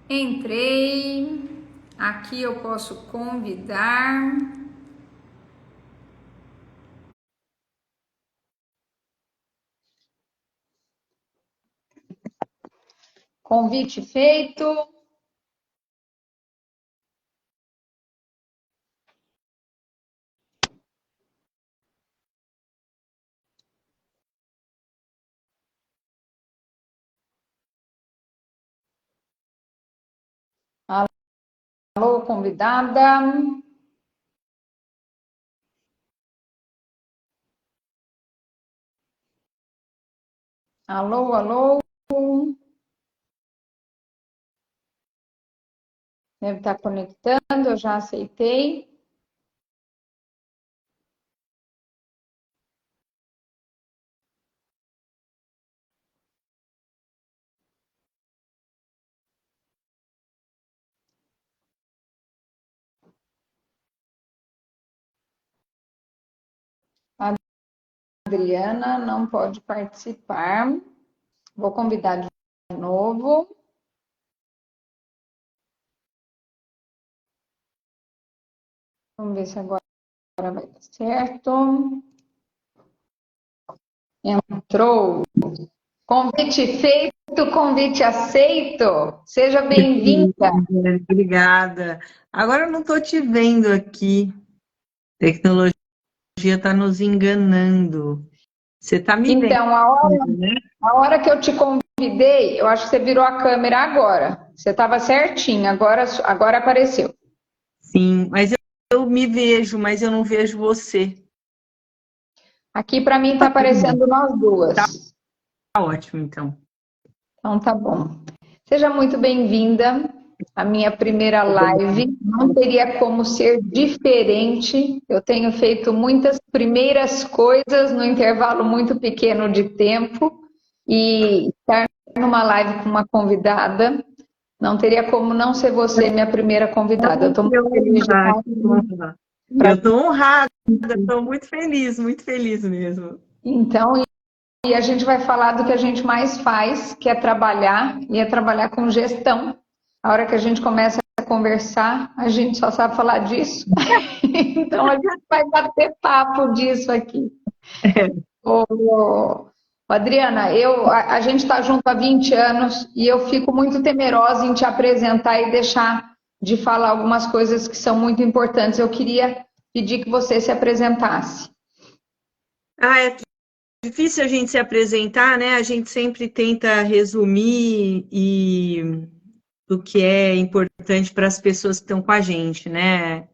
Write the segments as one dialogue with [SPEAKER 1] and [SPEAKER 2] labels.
[SPEAKER 1] Entrei. Aqui eu posso convidar. Convite feito. Alô, convidada. Alô, alô. Deve estar conectando, eu já aceitei. A Adriana não pode participar. Vou convidar de novo. Vamos ver se agora vai dar certo. Entrou. Convite feito, convite aceito. Seja bem-vinda.
[SPEAKER 2] Obrigada. Agora eu não estou te vendo aqui. Tecnologia está nos enganando. Você está me vendo,
[SPEAKER 1] Então,
[SPEAKER 2] né?
[SPEAKER 1] a hora que eu te convidei, eu acho que você virou a câmera agora. Você estava certinho, agora apareceu.
[SPEAKER 2] Sim, mas eu me vejo, mas eu não vejo você.
[SPEAKER 1] Aqui para mim está aparecendo nós
[SPEAKER 2] Tá
[SPEAKER 1] duas.
[SPEAKER 2] ótimo, então.
[SPEAKER 1] Então tá bom. Seja muito bem-vinda à minha primeira live. Não teria como ser diferente. Eu tenho feito muitas primeiras coisas no intervalo muito pequeno de tempo e estar numa live com uma convidada, não teria como não ser você minha primeira convidada. Eu estou muito
[SPEAKER 2] Que
[SPEAKER 1] feliz de
[SPEAKER 2] honra,
[SPEAKER 1] estar
[SPEAKER 2] que
[SPEAKER 1] aqui.
[SPEAKER 2] honra.
[SPEAKER 1] Pra...
[SPEAKER 2] Eu estou honrada, estou muito feliz mesmo.
[SPEAKER 1] Então, e a gente vai falar do que a gente mais faz, que é trabalhar, e é trabalhar com gestão. A hora que a gente começa a conversar, a gente só sabe falar disso. Então, a gente vai bater papo disso aqui. Ô, Adriana, a gente está junto há 20 anos e eu fico muito temerosa em te apresentar e deixar de falar algumas coisas que são muito importantes. Eu queria pedir que você se apresentasse.
[SPEAKER 2] É difícil a gente se apresentar, né? A gente sempre tenta resumir o que é importante para as pessoas que estão com a gente, né?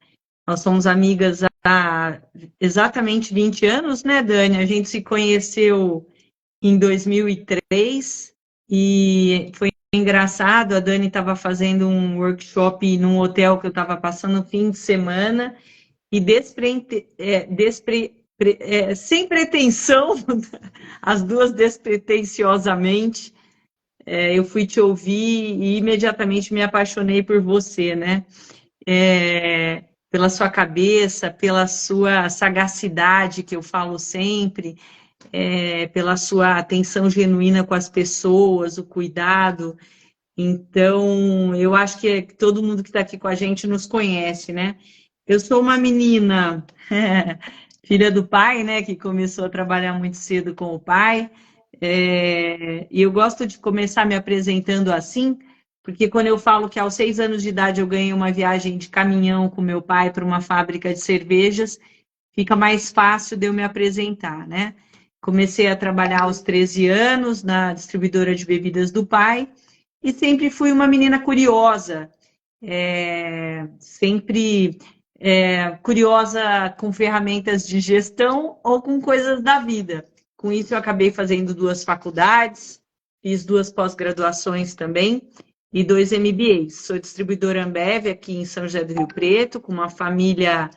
[SPEAKER 2] Nós somos amigas há exatamente 20 anos, né, Dani? A gente se conheceu em 2003 e foi engraçado. A Dani estava fazendo um workshop num hotel que eu estava passando o fim de semana e sem pretensão, as duas despretensiosamente, eu fui te ouvir e imediatamente me apaixonei por você, né? Pela sua cabeça, pela sua sagacidade, que eu falo sempre, pela sua atenção genuína com as pessoas, o cuidado. Então, eu acho que todo mundo que está aqui com a gente nos conhece, né? Eu sou uma menina, filha do pai, né, que começou a trabalhar muito cedo com o pai, e eu gosto de começar me apresentando assim, porque quando eu falo que aos 6 anos de idade eu ganhei uma viagem de caminhão com meu pai para uma fábrica de cervejas, fica mais fácil de eu me apresentar, né? Comecei a trabalhar aos 13 anos na distribuidora de bebidas do pai e sempre fui uma menina curiosa, sempre curiosa com ferramentas de gestão ou com coisas da vida. Com isso, eu acabei fazendo 2 faculdades, fiz 2 pós-graduações também e 2 MBAs. Sou distribuidora Ambev aqui em São José do Rio Preto, com uma família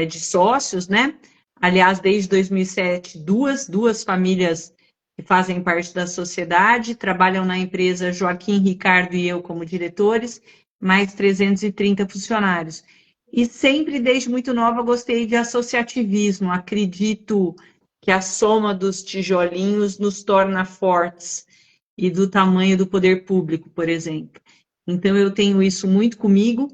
[SPEAKER 2] de sócios, né? Aliás, desde 2007, duas famílias que fazem parte da sociedade, trabalham na empresa Joaquim, Ricardo e eu como diretores, mais 330 funcionários. E sempre, desde muito nova, gostei de associativismo. Acredito que a soma dos tijolinhos nos torna fortes e do tamanho do poder público, por exemplo. Então, eu tenho isso muito comigo.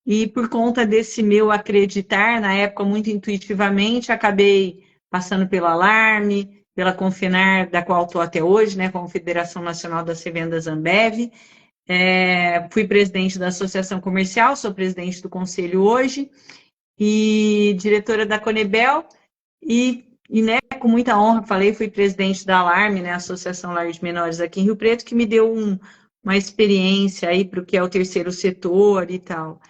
[SPEAKER 2] E por conta desse meu acreditar, na época, muito intuitivamente, acabei passando pelo Alarme, pela Confinar, da qual estou até hoje, né, Confederação Nacional das Revendas Ambev. Fui presidente da Associação Comercial, sou presidente do conselho hoje, e diretora da Conebel, né, com muita honra, fui presidente da Alarme, né, Associação Lar de Menores aqui em Rio Preto, que me deu uma experiência aí para o que é o terceiro setor e tal.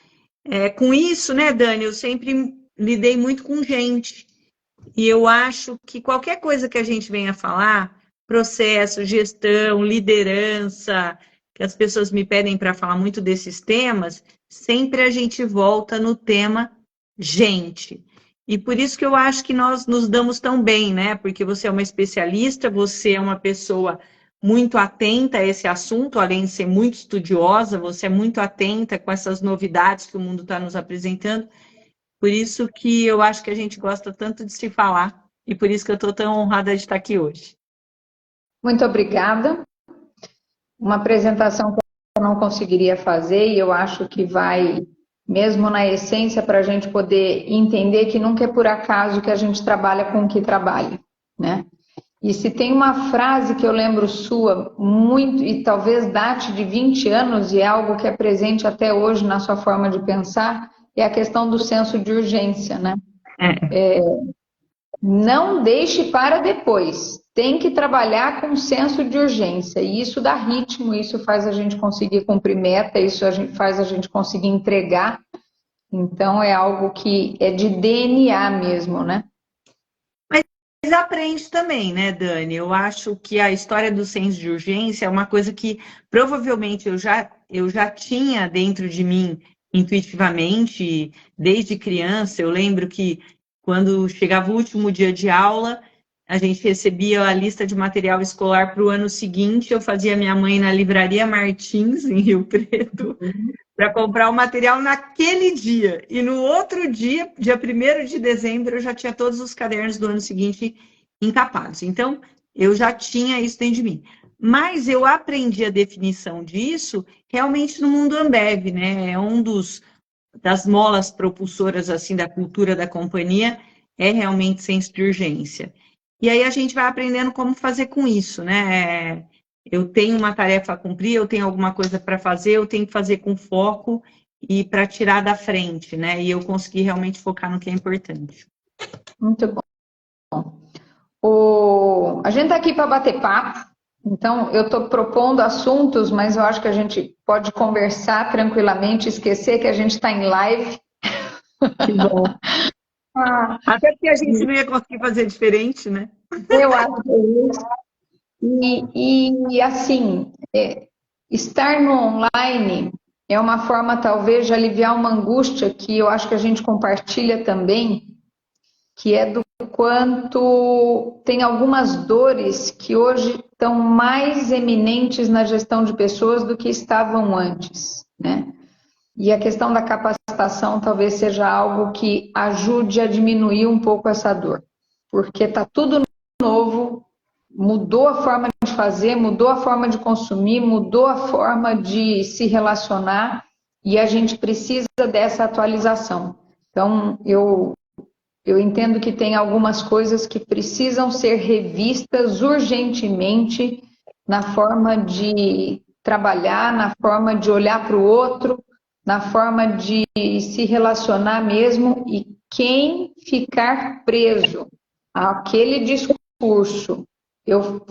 [SPEAKER 2] Com isso, né, Dani, eu sempre lidei muito com gente, e eu acho que qualquer coisa que a gente venha falar, processo, gestão, liderança, que as pessoas me pedem para falar muito desses temas, sempre a gente volta no tema gente. E por isso que eu acho que nós nos damos tão bem, né? Porque você é uma especialista, você é uma pessoa muito atenta a esse assunto, além de ser muito estudiosa, você é muito atenta com essas novidades que o mundo está nos apresentando. Por isso que eu acho que a gente gosta tanto de se falar e por isso que eu estou tão honrada de estar aqui hoje.
[SPEAKER 1] Muito obrigada. Uma apresentação que eu não conseguiria fazer e eu acho que vai, mesmo na essência, para a gente poder entender que nunca é por acaso que a gente trabalha com o que trabalha, né? E se tem uma frase que eu lembro sua muito, e talvez date de 20 anos, e é algo que é presente até hoje na sua forma de pensar, é a questão do senso de urgência, né? Não deixe para depois. Tem que trabalhar com senso de urgência. E isso dá ritmo, isso faz a gente conseguir cumprir meta, isso faz a gente conseguir entregar. Então, é algo que é de DNA mesmo, né?
[SPEAKER 2] Mas aprende também, né, Dani? Eu acho que a história do senso de urgência é uma coisa que provavelmente eu já tinha dentro de mim intuitivamente, desde criança. Eu lembro que quando chegava o último dia de aula, a gente recebia a lista de material escolar para o ano seguinte. Eu fazia minha mãe na Livraria Martins, em Rio Preto, para comprar o material naquele dia. E no outro dia, dia 1º de dezembro, eu já tinha todos os cadernos do ano seguinte encapados. Então, eu já tinha isso dentro de mim. Mas eu aprendi a definição disso realmente no mundo Ambev, né? É das molas propulsoras assim da cultura da companhia, é realmente senso de urgência. E aí a gente vai aprendendo como fazer com isso, né? Eu tenho uma tarefa a cumprir, eu tenho alguma coisa para fazer, eu tenho que fazer com foco e para tirar da frente, né? E eu consegui realmente focar no que é importante.
[SPEAKER 1] Muito bom. A gente está aqui para bater papo, então eu estou propondo assuntos, mas eu acho que a gente pode conversar tranquilamente, esquecer que a gente está em live.
[SPEAKER 2] Que bom. Até porque a gente não ia conseguir fazer diferente, né?
[SPEAKER 1] Eu acho que é isso. E assim, estar no online é uma forma talvez de aliviar uma angústia que eu acho que a gente compartilha também, que é do quanto tem algumas dores que hoje estão mais eminentes na gestão de pessoas do que estavam antes, né? E a questão da capacitação talvez seja algo que ajude a diminuir um pouco essa dor, porque está tudo novo, mudou a forma de fazer, mudou a forma de consumir, mudou a forma de se relacionar e a gente precisa dessa atualização. Então, eu entendo que tem algumas coisas que precisam ser revistas urgentemente na forma de trabalhar, na forma de olhar para o outro, na forma de se relacionar mesmo, e quem ficar preso àquele discurso,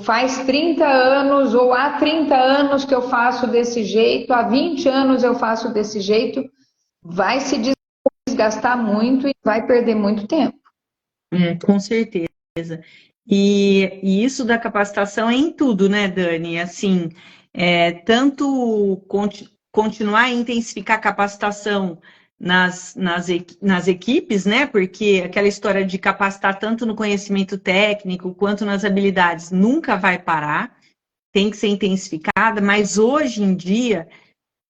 [SPEAKER 1] faz 30 anos ou há 30 anos que eu faço desse jeito, há 20 anos eu faço desse jeito, vai se desgastar muito e vai perder muito tempo.
[SPEAKER 2] Com certeza. E isso da capacitação é em tudo, né, Dani? Assim, tanto continuar a intensificar a capacitação nas equipes, né? Porque aquela história de capacitar tanto no conhecimento técnico quanto nas habilidades nunca vai parar, tem que ser intensificada, mas hoje em dia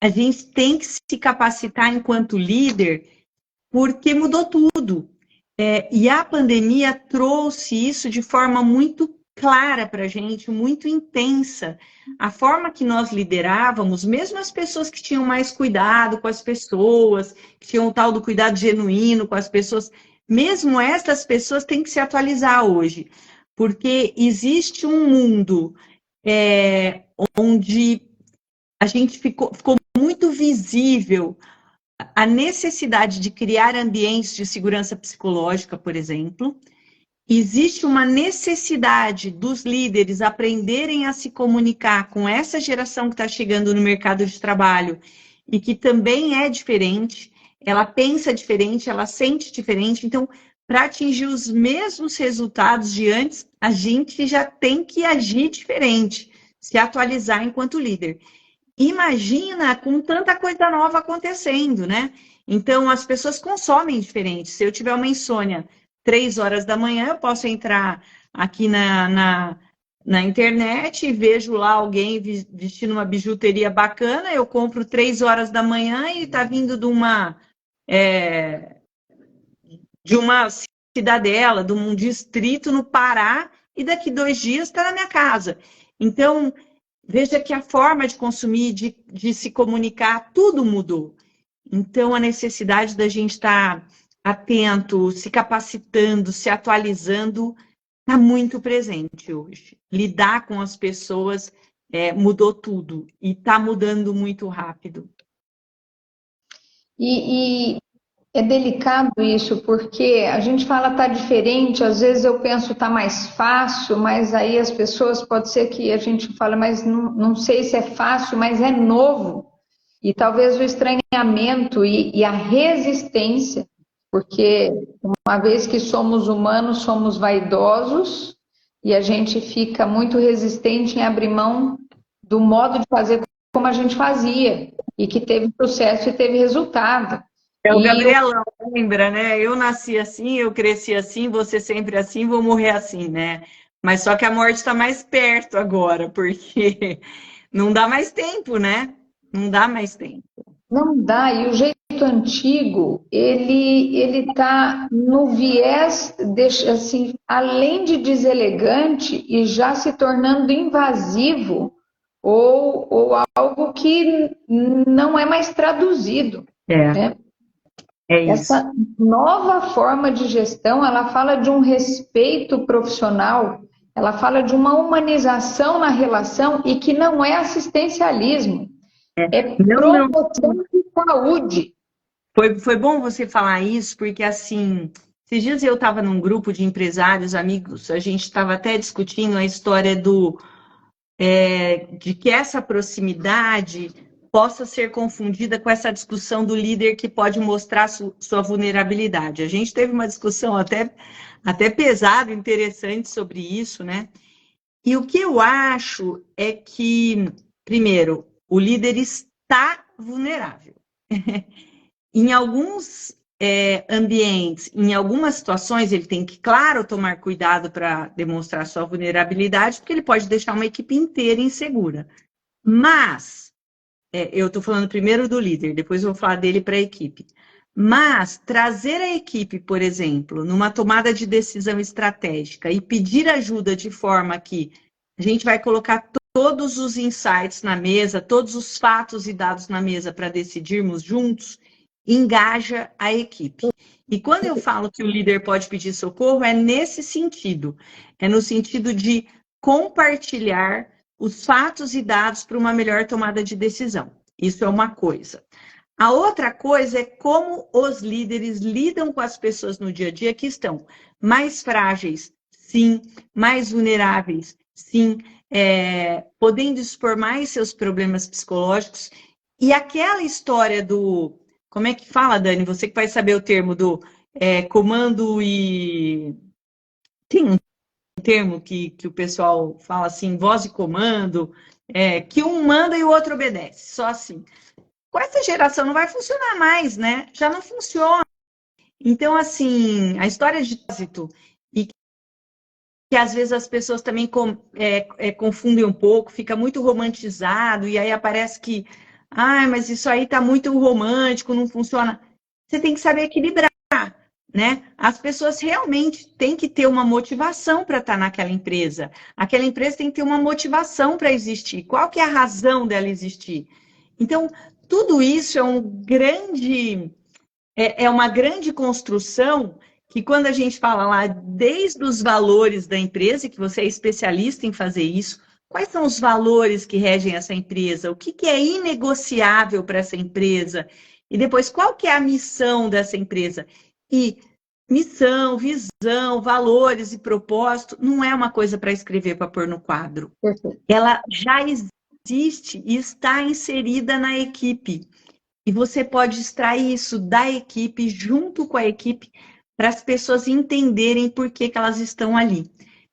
[SPEAKER 2] a gente tem que se capacitar enquanto líder, porque mudou tudo. E a pandemia trouxe isso de forma muito clara para a gente, muito intensa. A forma que nós liderávamos, mesmo as pessoas que tinham mais cuidado com as pessoas, que tinham o tal do cuidado genuíno com as pessoas, mesmo essas pessoas têm que se atualizar hoje, porque existe um mundo onde a gente ficou muito visível a necessidade de criar ambientes de segurança psicológica, por exemplo. Existe uma necessidade dos líderes aprenderem a se comunicar com essa geração que está chegando no mercado de trabalho e que também é diferente, ela pensa diferente, ela sente diferente. Então, para atingir os mesmos resultados de antes, a gente já tem que agir diferente, se atualizar enquanto líder. Imagina com tanta coisa nova acontecendo, né? Então, as pessoas consomem diferente. Se eu tiver uma insônia 3 horas da manhã, eu posso entrar aqui na internet e vejo lá alguém vestindo uma bijuteria bacana, eu compro 3 horas da manhã e está vindo de uma cidadela, de um distrito no Pará, e daqui 2 dias está na minha casa. Então, veja que a forma de consumir, de se comunicar, tudo mudou. Então, a necessidade da gente estar atento, se capacitando, se atualizando, está muito presente hoje. Lidar com as pessoas mudou tudo e está mudando muito rápido.
[SPEAKER 1] E é delicado isso, porque a gente fala tá diferente, às vezes eu penso tá mais fácil, mas aí as pessoas, pode ser que a gente fale, mas não sei se é fácil, mas é novo. E talvez o estranhamento e a resistência, porque uma vez que somos humanos, somos vaidosos e a gente fica muito resistente em abrir mão do modo de fazer como a gente fazia e que teve sucesso e teve resultado.
[SPEAKER 2] É o Gabrielão, lembra, né? Eu nasci assim, eu cresci assim, você sempre assim, vou morrer assim, né? Mas só que a morte está mais perto agora, porque não dá mais tempo, né? Não dá mais tempo.
[SPEAKER 1] Não dá, e o jeito antigo, ele tá no viés, assim, além de deselegante e já se tornando invasivo ou algo que não é mais traduzido, né?
[SPEAKER 2] É isso.
[SPEAKER 1] Essa nova forma de gestão, ela fala de um respeito profissional, ela fala de uma humanização na relação e que não é assistencialismo, é promoção de saúde.
[SPEAKER 2] Foi bom você falar isso, porque assim, esses dias eu estava num grupo de empresários, amigos, a gente estava até discutindo a história de que essa proximidade possa ser confundida com essa discussão do líder que pode mostrar sua vulnerabilidade. A gente teve uma discussão até pesada, interessante sobre isso, né? E o que eu acho é que, primeiro, o líder está vulnerável. Em alguns ambientes, em algumas situações, ele tem que, claro, tomar cuidado para demonstrar sua vulnerabilidade, porque ele pode deixar uma equipe inteira insegura. Mas, eu estou falando primeiro do líder, depois eu vou falar dele para a equipe. Mas trazer a equipe, por exemplo, numa tomada de decisão estratégica e pedir ajuda de forma que a gente vai colocar todos os insights na mesa, todos os fatos e dados na mesa para decidirmos juntos, engaja a equipe. E quando eu falo que o líder pode pedir socorro, é nesse sentido. É no sentido de compartilhar os fatos e dados para uma melhor tomada de decisão. Isso é uma coisa. A outra coisa é como os líderes lidam com as pessoas no dia a dia que estão mais frágeis, sim, mais vulneráveis, sim, podendo expor mais seus problemas psicológicos. E aquela história do... Como é que fala, Dani? Você que vai saber o termo do comando e... Tem um termo que o pessoal fala assim, voz e comando, que um manda e o outro obedece, só assim. Com essa geração não vai funcionar mais, né? Já não funciona. Então, assim, a história de trânsito, e que às vezes as pessoas também confundem um pouco, fica muito romantizado, e aí aparece que, mas isso aí tá muito romântico, não funciona. Você tem que saber equilibrar, né? As pessoas realmente têm que ter uma motivação para estar naquela empresa. Aquela empresa tem que ter uma motivação para existir. Qual que é a razão dela existir? Então, tudo isso é uma grande construção que quando a gente fala lá desde os valores da empresa, que você é especialista em fazer isso, quais são os valores que regem essa empresa? O que é inegociável para essa empresa? E depois, qual que é a missão dessa empresa? E missão, visão, valores e propósito não é uma coisa para escrever, para pôr no quadro.
[SPEAKER 1] Perfeito.
[SPEAKER 2] Ela já existe e está inserida na equipe. E você pode extrair isso da equipe, junto com a equipe, para as pessoas entenderem por que elas estão ali.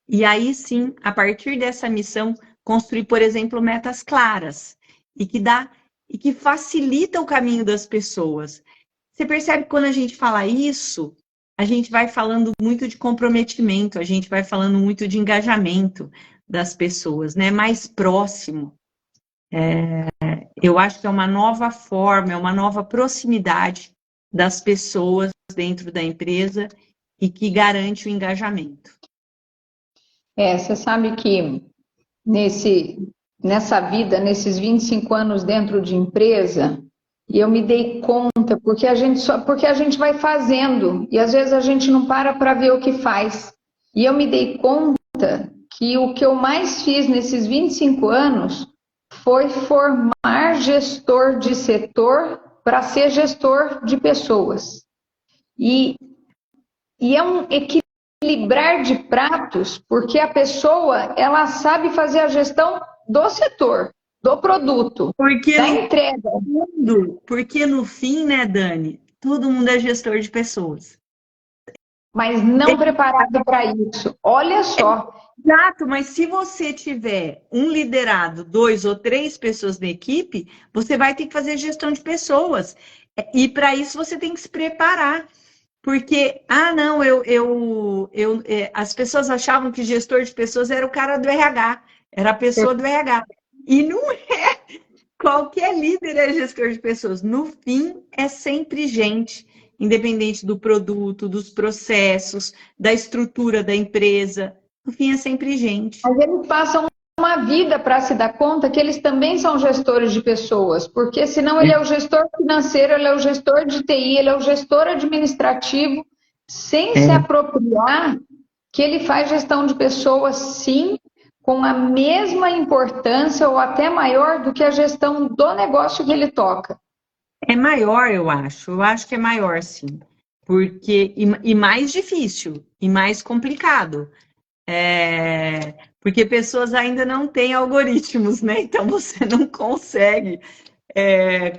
[SPEAKER 2] E aí sim, a partir dessa missão, construir, por exemplo, metas claras e que facilita o caminho das pessoas. Você percebe que quando a gente fala isso, a gente vai falando muito de comprometimento, a gente vai falando muito de engajamento das pessoas, né? Mais próximo. Eu acho que é uma nova forma, é uma nova proximidade das pessoas dentro da empresa e que garante o engajamento.
[SPEAKER 1] Você sabe que nessa vida, nesses 25 anos dentro de empresa, e eu me dei conta, porque a gente vai fazendo, e às vezes a gente não para ver o que faz. E eu me dei conta que o que eu mais fiz nesses 25 anos foi formar gestor de setor para ser gestor de pessoas. E é um equilibrar de pratos, porque a pessoa, ela sabe fazer a gestão do setor, do produto, da entrega.
[SPEAKER 2] Porque no fim, né, Dani, todo mundo é gestor de pessoas.
[SPEAKER 1] Mas não preparado para isso. Olha só.
[SPEAKER 2] Exato, mas se você tiver um liderado, 2 ou 3 pessoas na equipe, você vai ter que fazer gestão de pessoas. E para isso você tem que se preparar. Porque, não, as pessoas achavam que gestor de pessoas era o cara do RH, era a pessoa do RH. E não é. Qualquer líder é gestor de pessoas. No fim, é sempre gente, independente do produto, dos processos, da estrutura da empresa. No fim, é sempre gente.
[SPEAKER 1] Mas eles passam uma vida para se dar conta que eles também são gestores de pessoas, porque senão ele é o gestor financeiro, ele é o gestor de TI, ele é o gestor administrativo, sem se apropriar que ele faz gestão de pessoas, sim, com a mesma importância ou até maior do que a gestão do negócio que ele toca.
[SPEAKER 2] É maior, eu acho. Eu acho que é maior, sim. E mais difícil, e mais complicado. Porque pessoas ainda não têm algoritmos, né? Então você não consegue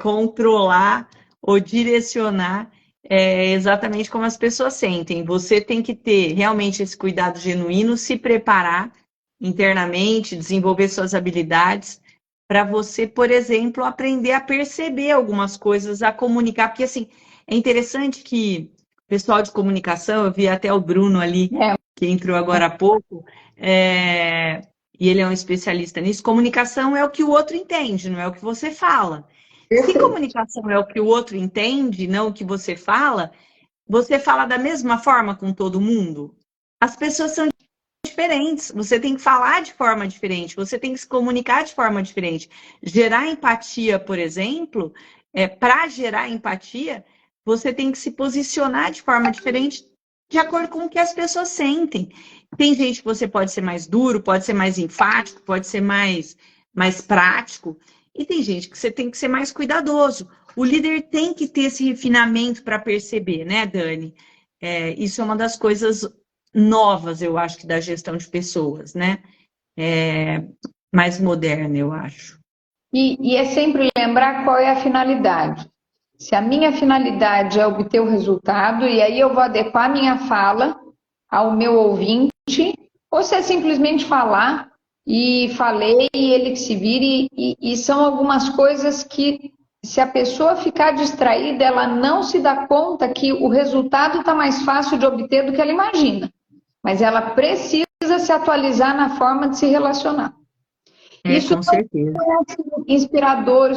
[SPEAKER 2] controlar ou direcionar exatamente como as pessoas sentem. Você tem que ter realmente esse cuidado genuíno, se preparar internamente, desenvolver suas habilidades para você, por exemplo, aprender a perceber algumas coisas, a comunicar. Porque, assim, é interessante que o pessoal de comunicação, eu vi até o Bruno ali, que entrou agora há pouco, e ele é um especialista nisso. Comunicação é o que o outro entende, não é o que você fala. Se comunicação é o que o outro entende, não o que você fala da mesma forma com todo mundo? As pessoas são diferentes, você tem que falar de forma diferente, você tem que se comunicar de forma diferente. Gerar empatia, por exemplo, para gerar empatia, você tem que se posicionar de forma diferente de acordo com o que as pessoas sentem. Tem gente que você pode ser mais duro, pode ser mais enfático, pode ser mais prático, e tem gente que você tem que ser mais cuidadoso. O líder tem que ter esse refinamento para perceber, né, Dani? Isso é uma das coisas novas, eu acho, que da gestão de pessoas, né? Mais moderna, eu acho.
[SPEAKER 1] E é sempre lembrar qual é a finalidade. Se a minha finalidade é obter o resultado, e aí eu vou adequar minha fala ao meu ouvinte, ou se é simplesmente falar, e falei, e ele que se vire, e são algumas coisas que, se a pessoa ficar distraída, ela não se dá conta que o resultado está mais fácil de obter do que ela imagina. Mas ela precisa se atualizar na forma de se relacionar. Isso
[SPEAKER 2] com certeza.
[SPEAKER 1] Não é inspirador,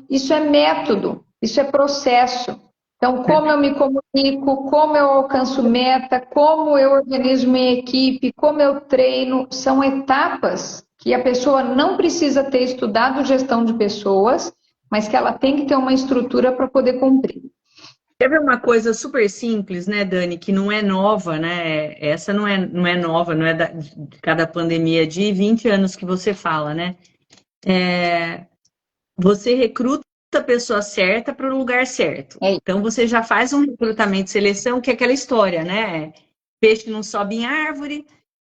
[SPEAKER 1] isso é método, isso é processo. Então, como eu me comunico, como eu alcanço meta, como eu organizo minha equipe, como eu treino, são etapas que a pessoa não precisa ter estudado gestão de pessoas, mas que ela tem que ter uma estrutura para poder cumprir.
[SPEAKER 2] Quer ver uma coisa super simples, né, Dani, que não é nova, né? Essa não é nova, não é de cada pandemia, de 20 anos que você fala, né? Você recruta a pessoa certa para o lugar certo. Então, você já faz um recrutamento de seleção, que é aquela história, né? Peixe não sobe em árvore,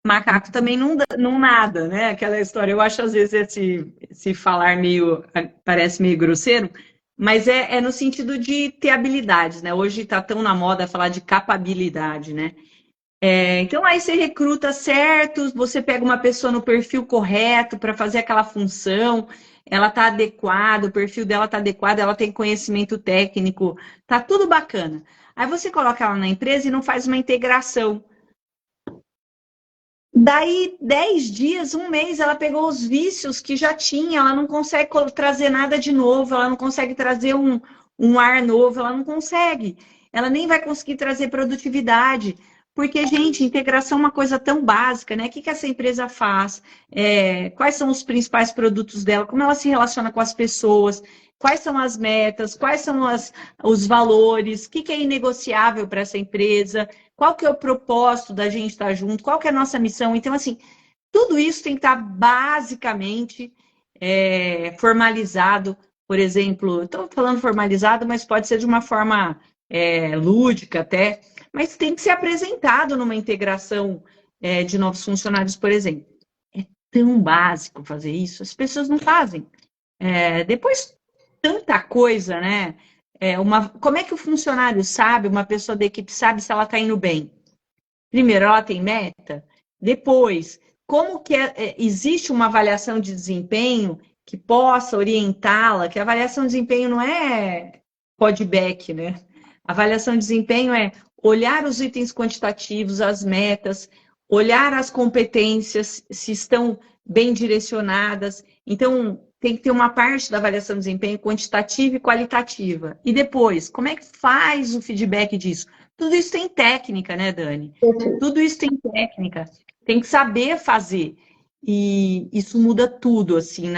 [SPEAKER 2] macaco também não nada, né? Aquela história. Eu acho, às vezes, esse falar parece meio grosseiro, mas é no sentido de ter habilidades, né? Hoje está tão na moda falar de capabilidade, né? Então, aí você recruta certo, você pega uma pessoa no perfil correto para fazer aquela função, ela está adequada, o perfil dela está adequado, ela tem conhecimento técnico, tá tudo bacana. Aí você coloca ela na empresa e não faz uma integração. Daí, 10 dias, um mês, ela pegou os vícios que já tinha, ela não consegue trazer nada de novo, ela não consegue trazer um ar novo, ela não consegue. Ela nem vai conseguir trazer produtividade. Porque, gente, integração é uma coisa tão básica, né? O que essa empresa faz? Quais são os principais produtos dela? Como ela se relaciona com as pessoas? Quais são as metas? Quais são os valores? O que é inegociável para essa empresa? Qual que é o propósito da gente estar junto? Qual que é a nossa missão? Então, assim, tudo isso tem que estar basicamente formalizado. Por exemplo, estou falando formalizado, mas pode ser de uma forma lúdica até, mas tem que ser apresentado numa integração de novos funcionários, por exemplo. É tão básico fazer isso, as pessoas não fazem. Depois, tanta coisa, né? Como é que o funcionário sabe, uma pessoa da equipe sabe se ela está indo bem? Primeiro, ela tem meta. Depois, como que existe uma avaliação de desempenho que possa orientá-la? Que a avaliação de desempenho não é feedback, né? A avaliação de desempenho é olhar os itens quantitativos, as metas, olhar as competências, se estão bem direcionadas. Então, tem que ter uma parte da avaliação de desempenho quantitativa e qualitativa. E depois, como é que faz o feedback disso? Tudo isso tem técnica, né, Dani? Tudo isso tem técnica. Tem que saber fazer. E isso muda tudo, assim,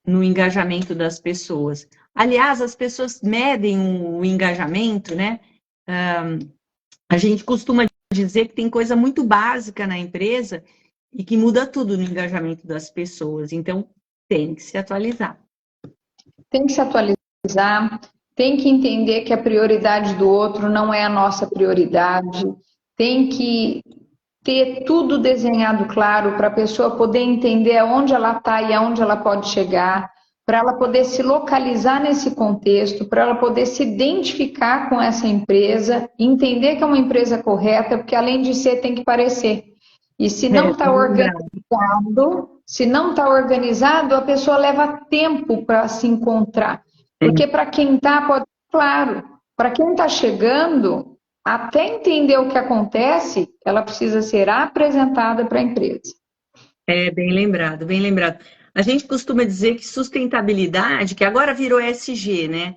[SPEAKER 2] no engajamento das pessoas. Aliás, as pessoas medem o engajamento, né? A gente costuma dizer que tem coisa muito básica na empresa e que muda tudo no engajamento das pessoas. Então, tem que se atualizar.
[SPEAKER 1] Tem que se atualizar, tem que entender que a prioridade do outro não é a nossa prioridade, tem que ter tudo desenhado claro para a pessoa poder entender aonde ela está e aonde ela pode chegar, para ela poder se localizar nesse contexto, para ela poder se identificar com essa empresa, entender que é uma empresa correta, porque além de ser, tem que parecer. E se não está organizado, a pessoa leva tempo para se encontrar. Porque para quem está, pode ser claro, para quem está chegando, até entender o que acontece, ela precisa ser apresentada para a empresa.
[SPEAKER 2] Bem lembrado, bem lembrado. A gente costuma dizer que sustentabilidade, que agora virou ESG, né?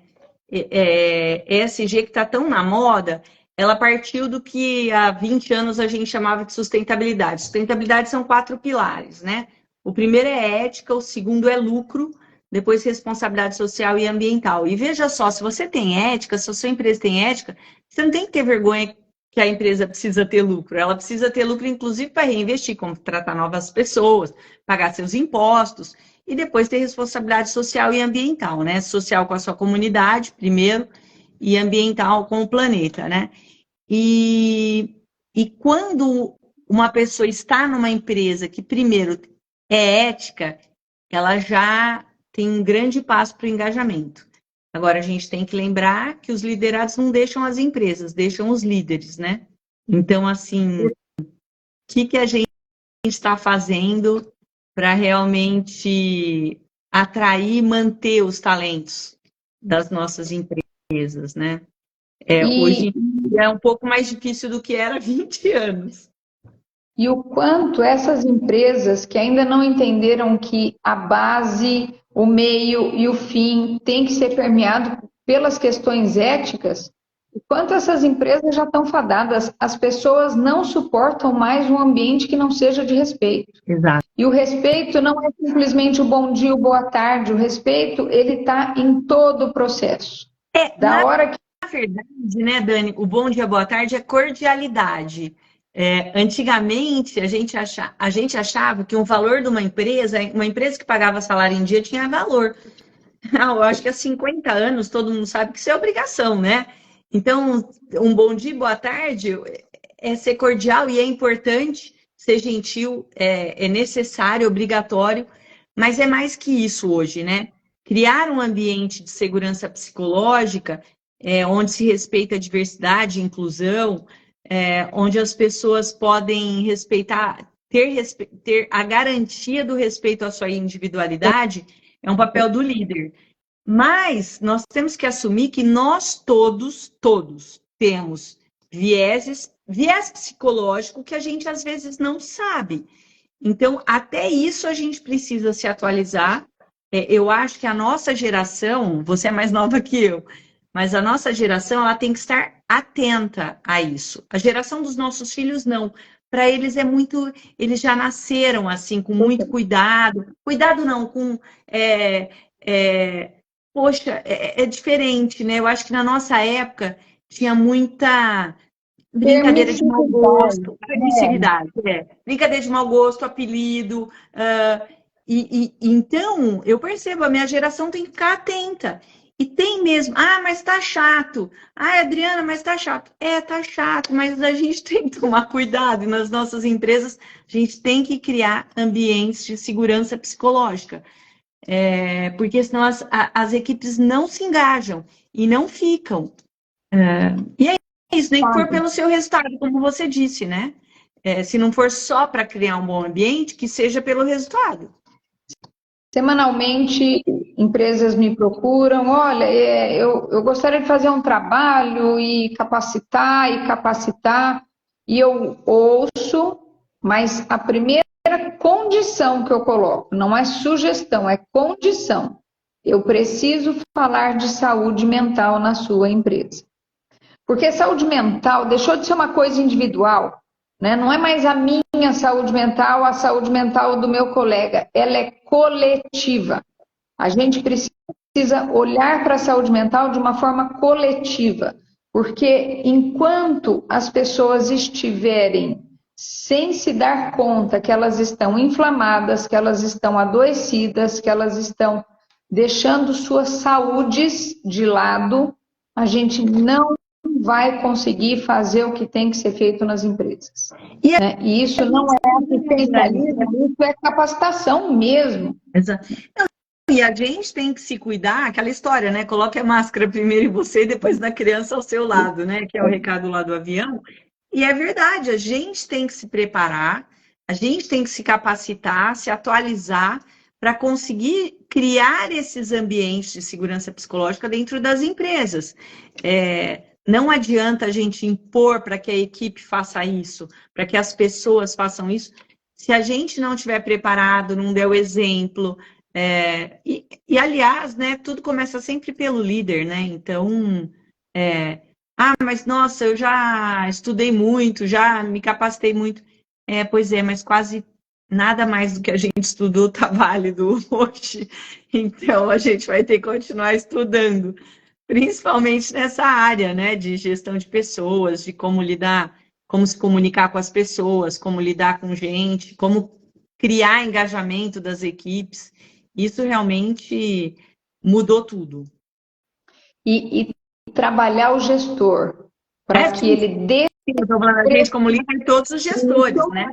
[SPEAKER 2] ESG que está tão na moda, ela partiu do que há 20 anos a gente chamava de sustentabilidade. Sustentabilidade são 4 pilares, né? O primeiro é ética, o segundo é lucro, depois responsabilidade social e ambiental. E veja só, se você tem ética, se a sua empresa tem ética, você não tem que ter vergonha que a empresa precisa ter lucro. Ela precisa ter lucro, inclusive, para reinvestir, contratar novas pessoas, pagar seus impostos e depois ter responsabilidade social e ambiental, né? Social com a sua comunidade, primeiro, e ambiental com o planeta, né? E quando uma pessoa está numa empresa que, primeiro, é ética, ela já tem um grande passo para o engajamento. Agora, a gente tem que lembrar que os liderados não deixam as empresas, deixam os líderes, né? Então, assim, o que a gente está fazendo para realmente atrair e manter os talentos das nossas empresas, né? Hoje é um pouco mais difícil do que era há 20 anos.
[SPEAKER 1] E o quanto essas empresas que ainda não entenderam que a base, o meio e o fim tem que ser permeado pelas questões éticas, o quanto essas empresas já estão fadadas. As pessoas não suportam mais um ambiente que não seja de respeito.
[SPEAKER 2] Exato.
[SPEAKER 1] E o respeito não é simplesmente o bom dia, o boa tarde. O respeito, ele está em todo o processo. Da hora que...
[SPEAKER 2] Na verdade, né, Dani, o bom dia, boa tarde é cordialidade. Antigamente, a gente achava que o valor de uma empresa que pagava salário em dia tinha valor. Eu acho que há 50 anos todo mundo sabe que isso é obrigação, né? Então, um bom dia, boa tarde é ser cordial e é importante, ser gentil, é necessário, obrigatório, mas é mais que isso hoje, né? Criar um ambiente de segurança psicológica, onde se respeita a diversidade e inclusão, onde as pessoas podem respeitar, ter a garantia do respeito à sua individualidade, é um papel do líder. Mas nós temos que assumir que nós todos temos viés psicológico que a gente às vezes não sabe. Então, até isso a gente precisa se atualizar. Eu acho que a nossa geração, você é mais nova que eu, mas a nossa geração ela tem que estar atenta a isso. A geração dos nossos filhos não. Para eles eles já nasceram assim com muito cuidado. Cuidado não, poxa, é diferente, né? Eu acho que na nossa época tinha muita brincadeira de mau gosto, permissividade, brincadeira de mau gosto, apelido. Então, eu percebo, a minha geração tem que ficar atenta. E tem mesmo, mas tá chato. Adriana, mas tá chato. Tá chato, mas a gente tem que tomar cuidado. E nas nossas empresas, a gente tem que criar ambientes de segurança psicológica. Porque senão as equipes não se engajam e não ficam. E é isso, nem que for pelo seu resultado, como você disse, né? Se não for só para criar um bom ambiente, que seja pelo resultado.
[SPEAKER 1] Semanalmente, empresas me procuram, olha, eu gostaria de fazer um trabalho e capacitar, e eu ouço, mas a primeira condição que eu coloco, não é sugestão, é condição. Eu preciso falar de saúde mental na sua empresa. Porque saúde mental deixou de ser uma coisa individual, né? Não é mais a minha saúde mental, a saúde mental do meu colega, ela é coletiva. A gente precisa olhar para a saúde mental de uma forma coletiva, porque enquanto as pessoas estiverem sem se dar conta que elas estão inflamadas, que elas estão adoecidas, que elas estão deixando suas saúdes de lado, a gente não vai conseguir fazer o que tem que ser feito nas empresas. E isso não é assistencialismo, isso é capacitação mesmo.
[SPEAKER 2] Exato. E a gente tem que se cuidar, aquela história, né? Coloque a máscara primeiro em você e depois na criança ao seu lado, né? Que é o recado lá do avião. E é verdade, a gente tem que se preparar, a gente tem que se capacitar, se atualizar para conseguir criar esses ambientes de segurança psicológica dentro das empresas. Não adianta a gente impor para que a equipe faça isso, para que as pessoas façam isso, se a gente não estiver preparado, não der o exemplo. Aliás, né, tudo começa sempre pelo líder, né? Então, mas nossa, eu já estudei muito, já me capacitei muito. Pois é, mas quase nada mais do que a gente estudou está válido hoje. Então, a gente vai ter que continuar estudando, principalmente nessa área, né, de gestão de pessoas, de como lidar, como se comunicar com as pessoas, como lidar com gente, como criar engajamento das equipes. Isso realmente mudou tudo.
[SPEAKER 1] E trabalhar o gestor para que ele dê...
[SPEAKER 2] Eu estou falando a gente como líder, todos os gestores, né?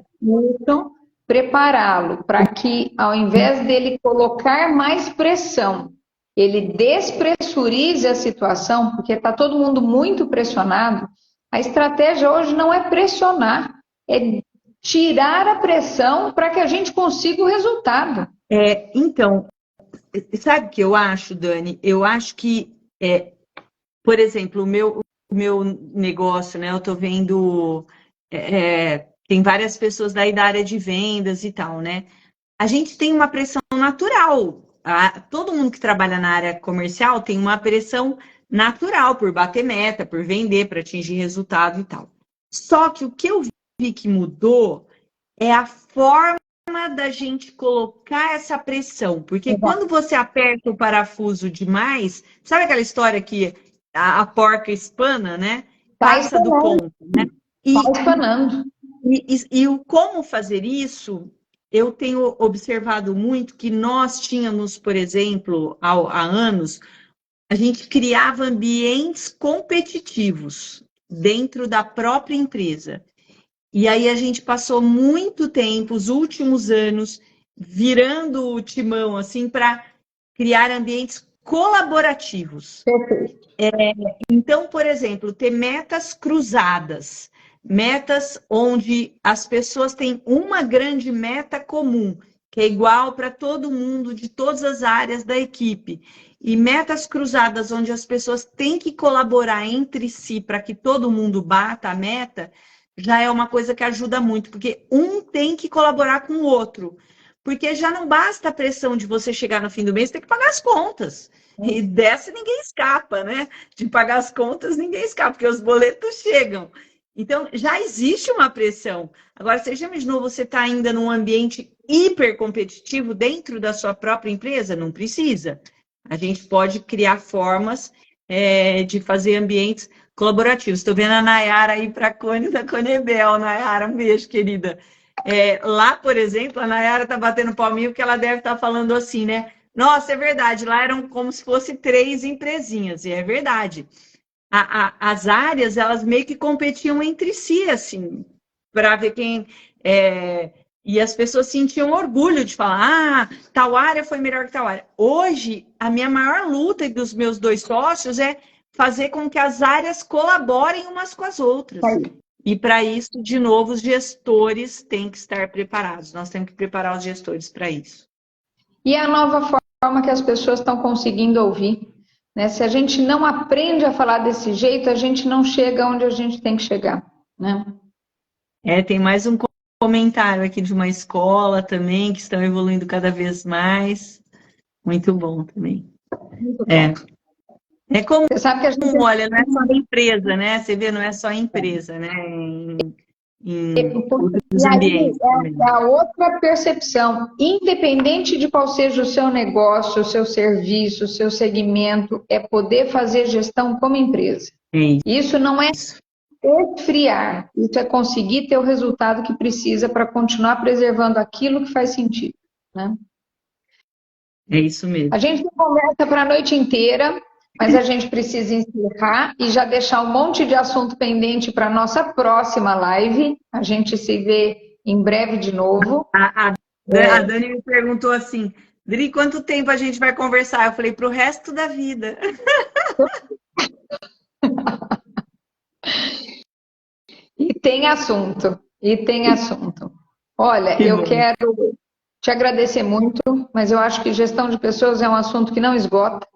[SPEAKER 1] Prepará-lo para que, ao invés dele colocar mais pressão, ele despressurize a situação, porque está todo mundo muito pressionado. A estratégia hoje não é pressionar, é tirar a pressão para que a gente consiga o resultado.
[SPEAKER 2] Então, sabe o que eu acho, Dani? Eu acho que, por exemplo, o meu negócio, né? Eu estou vendo, tem várias pessoas daí da área de vendas e tal, né? A gente tem uma pressão natural. Todo mundo que trabalha na área comercial tem uma pressão natural, por bater meta, por vender, para atingir resultado e tal. Só que o que eu vi que mudou é a forma da gente colocar essa pressão. Porque quando você aperta o parafuso demais, sabe aquela história que a porca espana, né? Passa do ponto, né?
[SPEAKER 1] Tá espanando.
[SPEAKER 2] E o como fazer isso, eu tenho observado muito que nós tínhamos, por exemplo, há anos, a gente criava ambientes competitivos dentro da própria empresa. E aí a gente passou muito tempo, os últimos anos, virando o timão assim para criar ambientes colaborativos.
[SPEAKER 1] Perfeito.
[SPEAKER 2] Então, por exemplo, ter metas cruzadas, metas onde as pessoas têm uma grande meta comum, que é igual para todo mundo, de todas as áreas da equipe. E metas cruzadas, onde as pessoas têm que colaborar entre si para que todo mundo bata a meta, já é uma coisa que ajuda muito, porque um tem que colaborar com o outro. Porque já não basta a pressão de você chegar no fim do mês, tem que pagar as contas. E dessa ninguém escapa, né? De pagar as contas ninguém escapa, porque os boletos chegam. Então, já existe uma pressão. Agora, você já imaginou você estar ainda num ambiente hiper competitivo dentro da sua própria empresa? Não precisa. A gente pode criar formas de fazer ambientes colaborativos. Estou vendo a Nayara aí para a Cone da Conebel. Nayara, um beijo, querida. Lá, por exemplo, a Nayara está batendo palminho porque ela deve estar falando assim, né? Nossa, é verdade, lá eram como se fosse 3 empresinhas, e é verdade. As áreas, elas meio que competiam entre si, assim, para ver quem... E as pessoas sentiam orgulho de falar, tal área foi melhor que tal área. Hoje, a minha maior luta dos meus 2 sócios é fazer com que as áreas colaborem umas com as outras. E para isso, de novo, os gestores têm que estar preparados. Nós temos que preparar os gestores para isso.
[SPEAKER 1] E a nova forma que as pessoas estão conseguindo ouvir, né? Se a gente não aprende a falar desse jeito, a gente não chega onde a gente tem que chegar, né?
[SPEAKER 2] Tem mais um comentário aqui de uma escola também, que estão evoluindo cada vez mais. Muito bom também.
[SPEAKER 1] Muito bom.
[SPEAKER 2] É como,
[SPEAKER 1] você sabe que a gente...
[SPEAKER 2] olha, não é só empresa, né? Você vê, não é só empresa, né? Em outros ambientes.
[SPEAKER 1] É a outra percepção. Independente de qual seja o seu negócio, o seu serviço, o seu segmento, é poder fazer gestão como empresa. Isso não é esfriar, isso é conseguir ter o resultado que precisa para continuar preservando aquilo que faz sentido, né?
[SPEAKER 2] É isso mesmo.
[SPEAKER 1] A gente conversa para a noite inteira, mas a gente precisa encerrar e já deixar um monte de assunto pendente para a nossa próxima live. A gente se vê em breve de novo.
[SPEAKER 2] A Dani me perguntou assim, Dri, quanto tempo a gente vai conversar? Eu falei, para o resto da vida.
[SPEAKER 1] E tem assunto, Olha, eu quero te agradecer muito, mas eu acho que gestão de pessoas é um assunto que não esgota.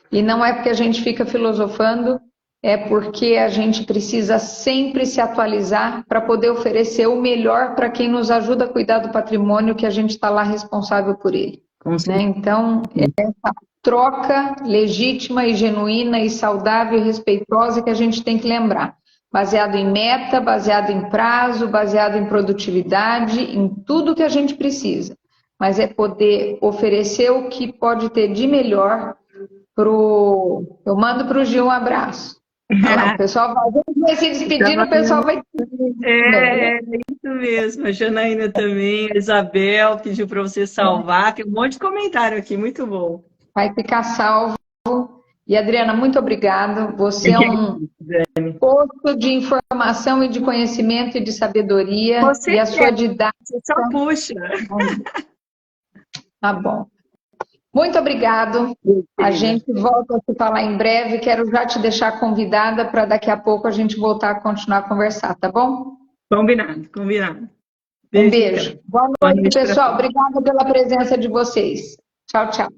[SPEAKER 1] E não é porque a gente fica filosofando, é porque a gente precisa sempre se atualizar para poder oferecer o melhor para quem nos ajuda a cuidar do patrimônio que a gente está lá responsável por ele. Né? Então, essa troca legítima e genuína e saudável e respeitosa que a gente tem que lembrar. Baseado em meta, baseado em prazo, baseado em produtividade, em tudo que a gente precisa. Mas é poder oferecer o que pode ter de melhor. Eu mando para o Gil um abraço. Lá, o pessoal vai se despedindo, o pessoal vai...
[SPEAKER 2] É isso mesmo. A Janaína também, a Isabel pediu para você salvar. Tem um monte de comentário aqui, muito bom.
[SPEAKER 1] Vai ficar salvo. E, Adriana, muito obrigado. Você é um poço de informação e de conhecimento e de sabedoria.
[SPEAKER 2] Você
[SPEAKER 1] e a sua didática...
[SPEAKER 2] Você só puxa.
[SPEAKER 1] Tá bom. Muito obrigado. A gente volta a se falar em breve. Quero já te deixar convidada para daqui a pouco a gente voltar a continuar a conversar, tá bom?
[SPEAKER 2] Combinado.
[SPEAKER 1] Um beijo. Boa noite, pessoal. Obrigada pela presença de vocês. Tchau, tchau.